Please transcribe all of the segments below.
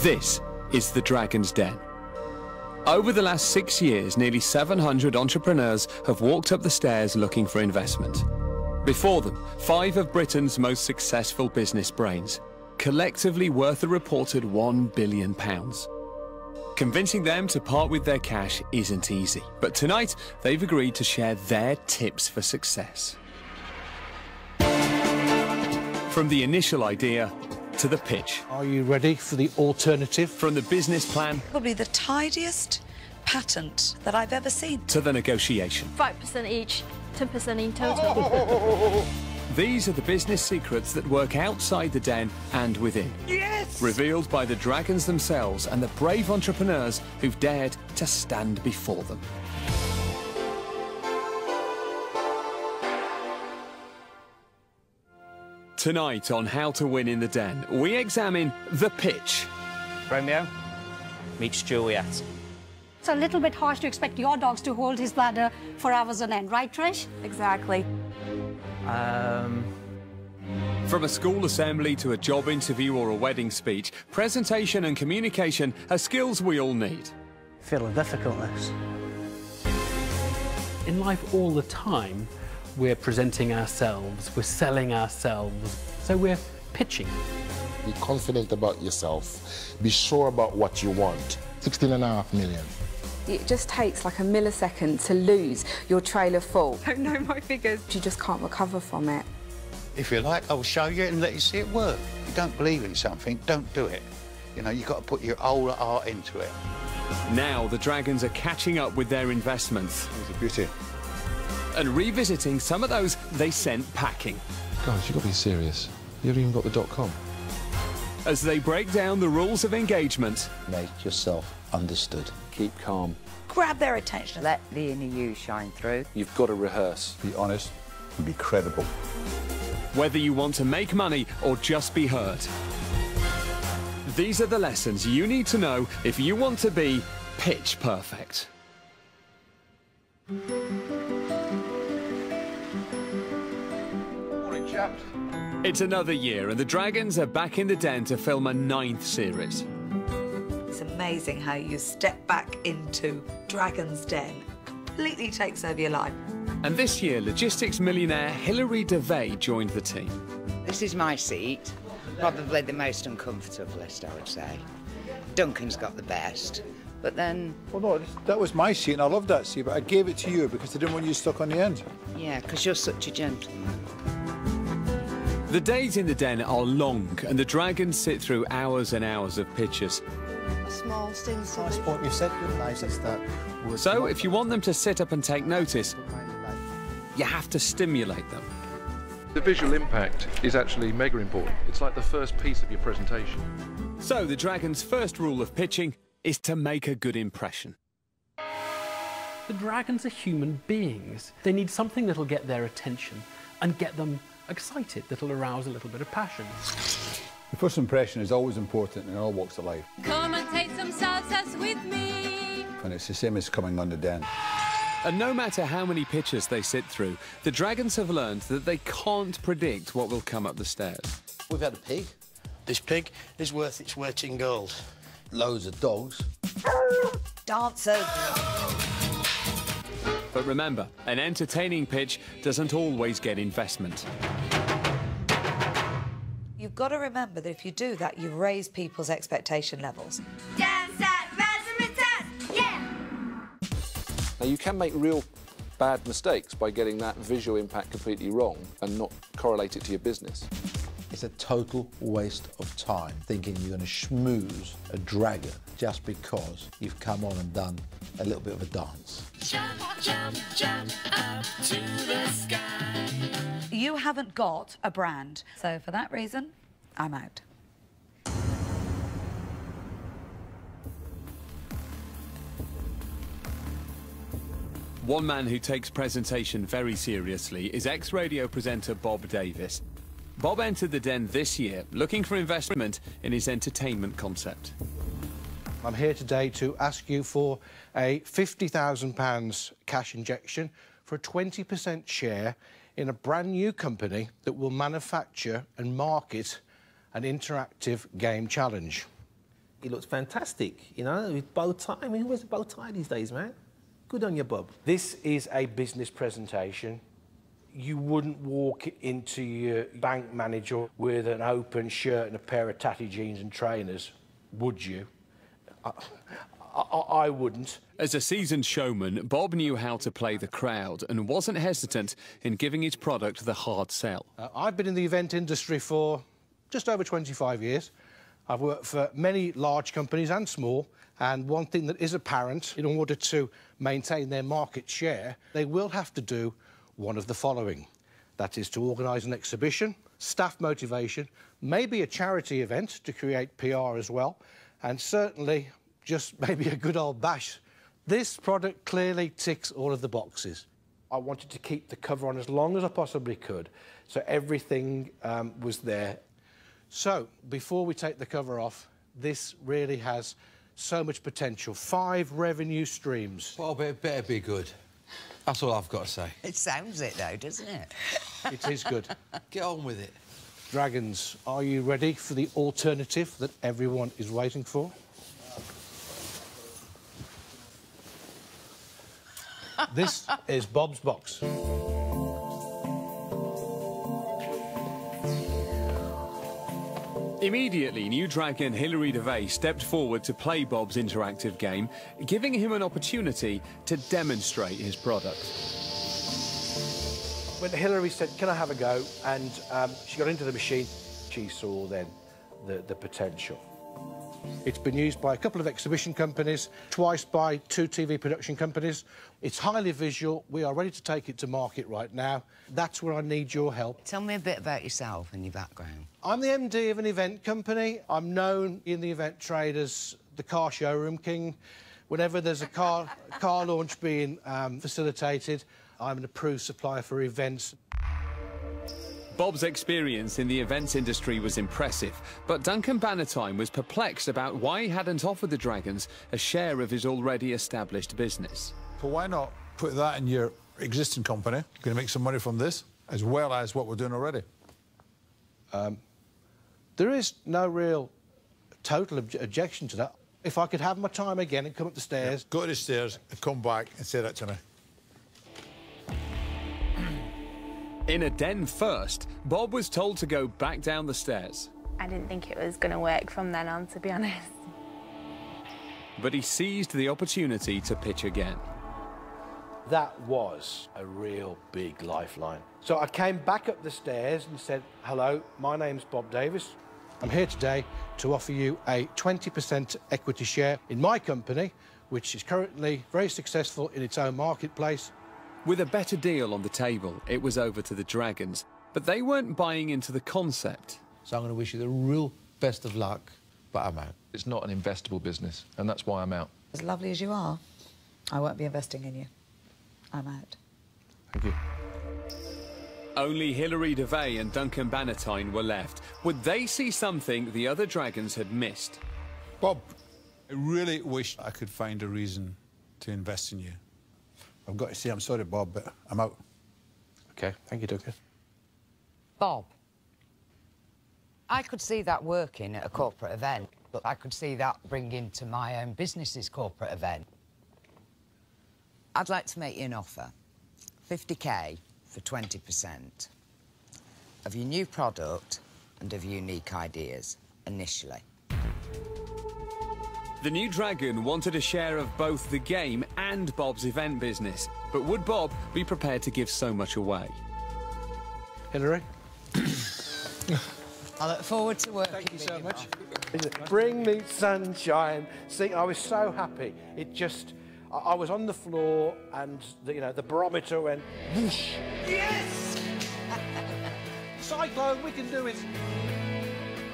This is the Dragon's Den. Over the last 6 years, nearly 700 entrepreneurs have walked up the stairs looking for investment. Before them, 5 of Britain's most successful business brains, collectively worth a reported £1 billion. Convincing them to part with their cash isn't easy, but tonight they've agreed to share their tips for success. From the initial idea to the pitch. Are you ready for the alternative? From the business plan... Probably the tidiest patent that I've ever seen. ...to the negotiation. 5% each, 10% in total. These are the business secrets that work outside the den and within. Yes! Revealed by the dragons themselves and the brave entrepreneurs who've dared to stand before them. Tonight on How to Win in the Den, we examine the pitch. Romeo meets Juliet. It's a little bit harsh to expect your dogs to hold his bladder for hours on end, right, Trish? Exactly. From a school assembly to a job interview or a wedding speech, presentation and communication are skills we all need. Feeling difficult, this. In life all the time, we're presenting ourselves, we're selling ourselves, so we're pitching. Be confident about yourself. Be sure about what you want. 16.5 million. It just takes like a millisecond to lose your trail of thought. I don't know my figures. You just can't recover from it. If you like, I'll show you and let you see it work. If you don't believe in something, don't do it. You know, you've got to put your whole heart into it. Now the dragons are catching up with their investments. It's a beauty. And revisiting some of those they sent packing. Guys, you've got to be serious. You haven't even got the .com. As they break down the rules of engagement. Make yourself understood. Keep calm. Grab their attention. Let the inner you shine through. You've got to rehearse. Be honest and be credible. Whether you want to make money or just be heard. These are the lessons you need to know if you want to be pitch perfect. Morning, chaps. It's another year and the dragons are back in the den to film a 9th series. It's amazing how you step back into Dragon's Den. Completely takes over your life. And this year, logistics millionaire Hilary Devey joined the team. This is my seat. Probably the most uncomfortablest, I would say. Duncan's got the best, but then... Well, no, that was my seat, and I loved that seat, but I gave it to you because I didn't want you stuck on the end. Yeah, because you're such a gentleman. The days in the den are long, and the dragons sit through hours and hours of pitches. A small things. Nice point you've said, good nice, it's that. So, if you want them to sit up and take notice, you have to stimulate them. The visual impact is actually mega important. It's like the first piece of your presentation. So, the dragons' first rule of pitching is to make a good impression. The dragons are human beings. They need something that'll get their attention and get them excited, that'll arouse a little bit of passion. The first impression is always important in all walks of life. Come and take some salsas with me. And it's the same as coming on the den. And no matter how many pitches they sit through, the dragons have learned that they can't predict what will come up the stairs. We've had a pig. This pig is worth its weight in gold. Loads of dogs. Dancers. But remember, an entertaining pitch doesn't always get investment. You've got to remember that if you do that, you raise people's expectation levels. Dance that razzmatazz, yeah! Now, you can make real bad mistakes by getting that visual impact completely wrong and not correlate it to your business. It's a total waste of time thinking you're going to schmooze a dragon just because you've come on and done a little bit of a dance. Jump, jump, jump up to the sky. You haven't got a brand, so for that reason, I'm out. One man who takes presentation very seriously is ex-radio presenter Bob Davies. Bob entered the den this year looking for investment in his entertainment concept. I'm here today to ask you for a £50,000 cash injection for a 20% share in a brand new company that will manufacture and market an interactive game challenge. He looks fantastic, you know, with bow tie. I mean, who wears a bow tie these days, man? Good on you, Bob. This is a business presentation. You wouldn't walk into your bank manager with an open shirt and a pair of tatty jeans and trainers, would you? I wouldn't. As a seasoned showman, Bob knew how to play the crowd and wasn't hesitant in giving his product the hard sell. I've been in the event industry for just over 25 years. I've worked for many large companies and small, and one thing that is apparent, in order to maintain their market share, they will have to do one of the following. That is to organise an exhibition, staff motivation, maybe a charity event to create PR as well, and certainly just maybe a good old bash. This product clearly ticks all of the boxes. I wanted to keep the cover on as long as I possibly could, so everything was there. So, before we take the cover off, this really has so much potential. 5 revenue streams. Well, it better be good. That's all I've got to say. It sounds it, though, doesn't it? It is good. Get on with it. Dragons, are you ready for the alternative that everyone is waiting for? This is Bob's box. Immediately, new dragon Hilary Devey stepped forward to play Bob's interactive game, giving him an opportunity to demonstrate his product. When Hilary said, "Can I have a go?" and she got into the machine, she saw then the potential. It's been used by a couple of exhibition companies, twice by 2 TV production companies. It's highly visual. We are ready to take it to market right now. That's where I need your help. Tell me a bit about yourself and your background. I'm the MD of an event company. I'm known in the event trade as the car showroom king. Whenever there's a car launch being facilitated, I'm an approved supplier for events. Bob's experience in the events industry was impressive, but Duncan Bannatyne was perplexed about why he hadn't offered the Dragons a share of his already established business. But why not put that in your existing company? You're going to make some money from this, as well as what we're doing already. There is no real total objection to that. If I could have my time again and come up the stairs... Yeah, go to the stairs and come back and say that to me. In a den first, Bob was told to go back down the stairs. I didn't think it was going to work from then on, to be honest. But he seized the opportunity to pitch again. That was a real big lifeline. So I came back up the stairs and said, "Hello, my name's Bob Davies. I'm here today to offer you a 20% equity share in my company, which is currently very successful in its own marketplace." With a better deal on the table, it was over to the Dragons, but they weren't buying into the concept. So I'm going to wish you the real best of luck, but I'm out. It's not an investable business, and that's why I'm out. As lovely as you are, I won't be investing in you. I'm out. Thank you. Only Hilary Devey and Duncan Bannatyne were left. Would they see something the other Dragons had missed? Bob, I really wish I could find a reason to invest in you. I've got to say, I'm sorry, Bob, but I'm out. OK, thank you, Duncan. Bob, I could see that working at a corporate event, but I could see that bringing to my own business's corporate event. I'd like to make you an offer. 50k for 20% of your new product and of Unique Ideas, initially. The new Dragon wanted a share of both the game and Bob's event business, but would Bob be prepared to give so much away? Hilary? I look forward to working Thank you with so you, much. Bob. Bring me sunshine. See, I was so happy. It just... I was on the floor and, the barometer went whoosh. Yes! Cyclone, we can do it.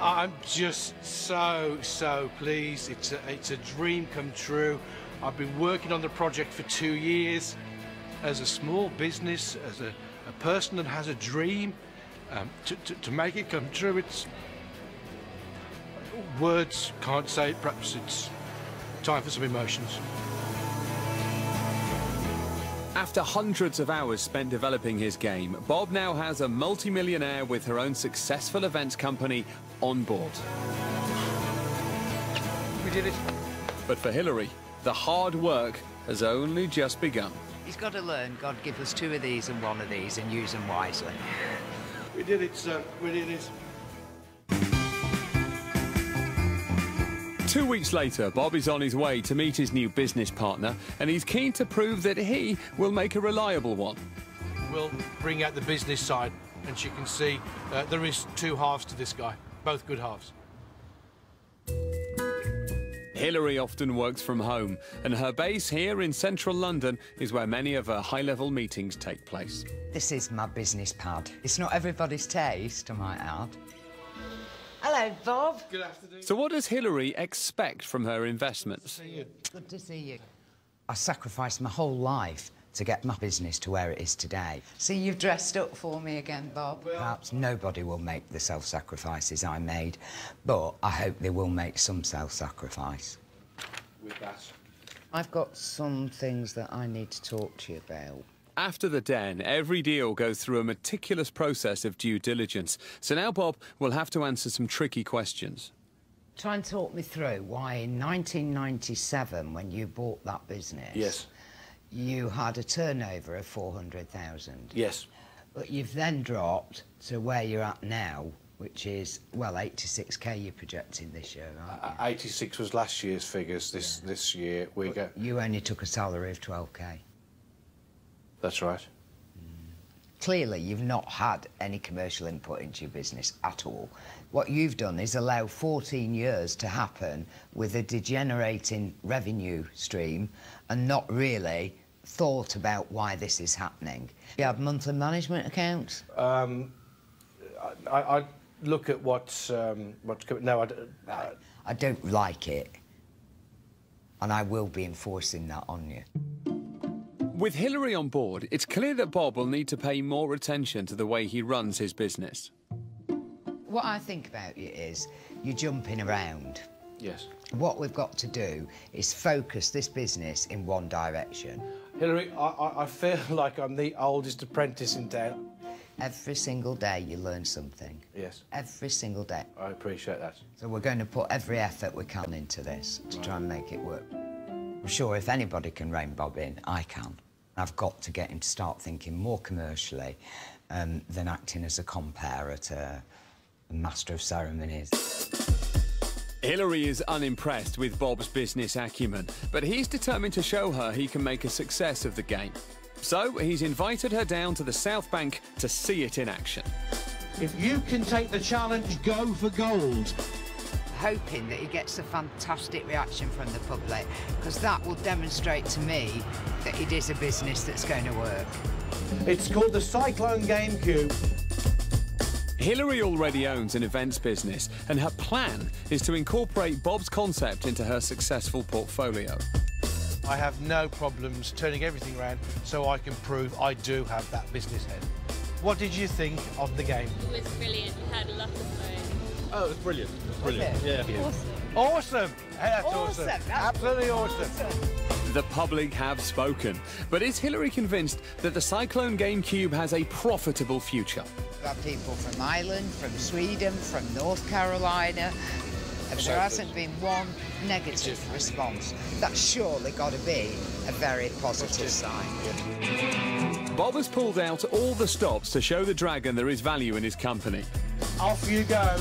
I'm just so pleased. It's a dream come true. I've been working on the project for 2 years. As a small business, as a person that has a dream, to make it come true, it's... Words can't say it. Perhaps it's time for some emotions. After hundreds of hours spent developing his game, Bob now has a multi-millionaire with her own successful events company on board. did it. But for Hilary, the hard work has only just begun. He's got to learn. God give us 2 of these and 1 of these and use them wisely. We did it, sir. We did it. 2 weeks later, Bob is on his way to meet his new business partner, and he's keen to prove that he will make a reliable one. We'll bring out the business side, and she can see there is 2 halves to this guy, both good halves. Hilary often works from home, and her base here in central London is where many of her high-level meetings take place. This is my business pad. It's not everybody's taste, I might add. Hello, Bob. Good afternoon. So what does Hilary expect from her investments? Good to see you. I sacrificed my whole life to get my business to where it is today. See, you've dressed up for me again, Bob. Well, perhaps nobody will make the self-sacrifices I made, but I hope they will make some self-sacrifice. With that. I've got some things that I need to talk to you about. After the den, every deal goes through a meticulous process of due diligence. So now Bob will have to answer some tricky questions. Try and talk me through why in 1997, when you bought that business... Yes. You had a turnover of 400,000. Yes. But you've then dropped to where you're at now, which is, well, 86k you're projecting this year, aren't you? 86 was last year's figures. This year we go. You only took a salary of 12k. That's right. Clearly, you've not had any commercial input into your business at all. What you've done is allow 14 years to happen with a degenerating revenue stream and not really thought about why this is happening. You have monthly management accounts? I look at what's no, I don't like it, and I will be enforcing that on you. With Hilary on board, it's clear that Bob will need to pay more attention to the way he runs his business. What I think about you is you're jumping around. Yes. What we've got to do is focus this business in one direction. Hilary, I feel like I'm the oldest apprentice in town. Every single day you learn something. Yes. Every single day. I appreciate that. So we're going to put every effort we can into this to try and make it work. I'm sure if anybody can rein Bob in, I can. I've got to get him to start thinking more commercially than acting as a compere at a master of ceremonies. Hilary is unimpressed with Bob's business acumen, but he's determined to show her he can make a success of the game. So he's invited her down to the South Bank to see it in action. If you can take the challenge, go for gold. Hoping that he gets a fantastic reaction from the public, because that will demonstrate to me that it is a business that's going to work. It's called the Cyclone GameCube. Hilary already owns an events business, and her plan is to incorporate Bob's concept into her successful portfolio. I have no problems turning everything around so I can prove I do have that business head. What did you think of the game? It was brilliant. We had a lot of fun. Oh, it was brilliant. Brilliant. Yeah. Awesome. Awesome. Hey, that's awesome. Absolutely awesome. The public have spoken, but is Hilary convinced that the Cyclone GameCube has a profitable future? We've got people from Ireland, from Sweden, from North Carolina. If there hasn't been one negative response, that's surely got to be a very positive sign. Bob has pulled out all the stops to show the dragon there is value in his company. Off you go.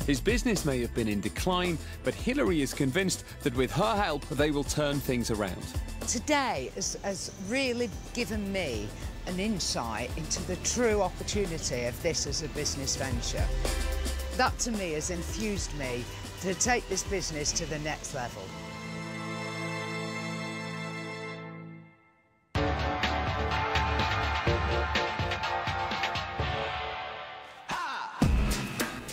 His business may have been in decline, but Hilary is convinced that with her help, they will turn things around. Today has really given me an insight into the true opportunity of this as a business venture. That, to me, has infused me to take this business to the next level.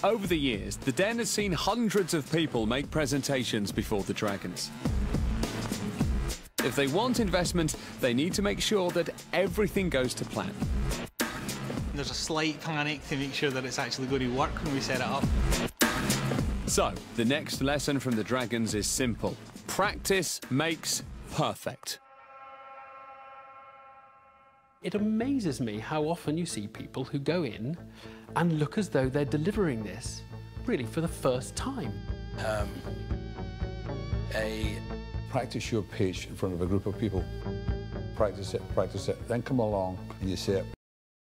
Over the years, the Den has seen hundreds of people make presentations before the Dragons. If they want investment, they need to make sure that everything goes to plan. There's a slight panic to make sure that it's actually going to work when we set it up. So, the next lesson from the Dragons is simple. Practice makes perfect. It amazes me how often you see people who go in and look as though they're delivering this really for the first time. Practice your pitch in front of a group of people. Practice it, then come along and you say it